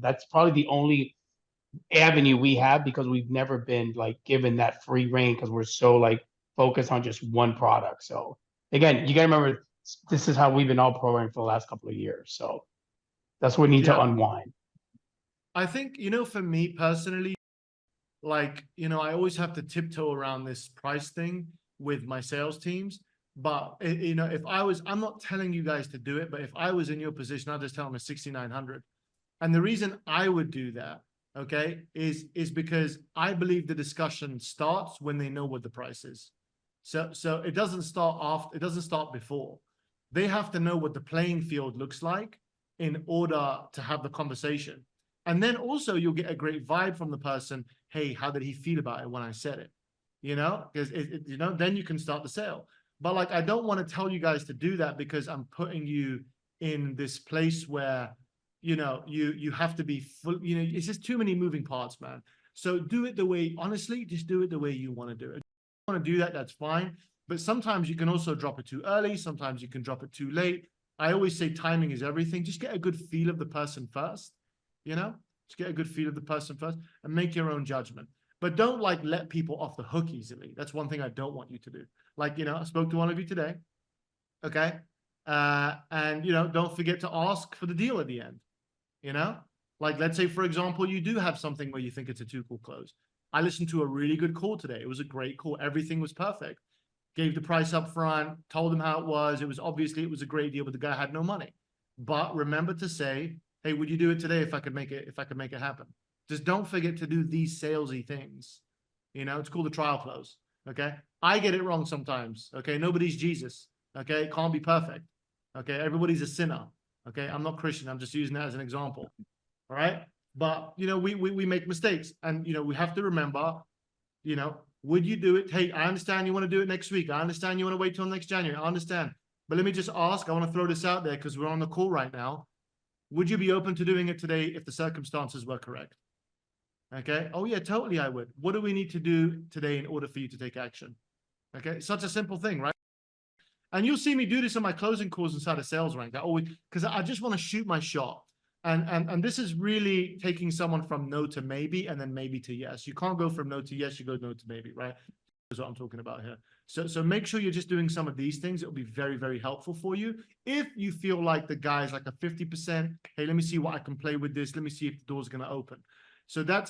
That's probably the only avenue we have because we've never been like given that free reign because we're so like focused on just one product. So again, you gotta remember this is how we've been all programming for the last couple of years. So that's what we need to Yeah. unwind. I think, for me personally, like, I always have to tiptoe around this price thing with my sales teams. But, if I'm not telling you guys to do it, but if I was in your position, I'd just tell them it's 6,900. And the reason I would do that, okay, is because I believe the discussion starts when they know what the price is. So it doesn't start after, it doesn't start before. They have to know what the playing field looks like in order to have the conversation. And then also you'll get a great vibe from the person. Hey, how did he feel about it when I said it? Because then you can start the sale. But like, I don't want to tell you guys to do that because I'm putting you in this place where you have to be full. It's just too many moving parts, man. So do it the way, honestly, just do it the way you want to do it. If you want to do that, that's fine. But sometimes you can also drop it too early. Sometimes you can drop it too late. I always say timing is everything. Just get a good feel of the person first, just get a good feel of the person first and make your own judgment. But don't like let people off the hook easily. That's one thing I don't want you to do. Like, I spoke to one of you today. Okay. And don't forget to ask for the deal at the end. Like, let's say, for example, you do have something where you think it's a two-call close. I listened to a really good call today. It was a great call. Everything was perfect. Gave the price up front, told him how it was. It was a great deal, but the guy had no money. But remember to say, hey, would you do it today if I could make it happen? Just don't forget to do these salesy things. It's called the trial close. Okay. I get it wrong sometimes. Okay. Nobody's Jesus. Okay. It can't be perfect. Okay. Everybody's a sinner. Okay. I'm not Christian. I'm just using that as an example. All right. But, we make mistakes and, we have to remember, would you do it? Hey, I understand you want to do it next week. I understand you want to wait till next January. I understand. But let me just ask, I want to throw this out there because we're on the call right now. Would you be open to doing it today if the circumstances were correct? Okay. Oh yeah, totally. I would. What do we need to do today in order for you to take action? Okay. Such a simple thing, right? And you'll see me do this in my closing calls inside of Sales Rank. I always, because I just want to shoot my shot. And this is really taking someone from no to maybe, and then maybe to yes. You can't go from no to yes, you go no to maybe, right? That's what I'm talking about here. So make sure you're just doing some of these things. It'll be very, very helpful for you. If you feel like the guy's like a 50%, hey, let me see what I can play with this. Let me see if the door's going to open. So that's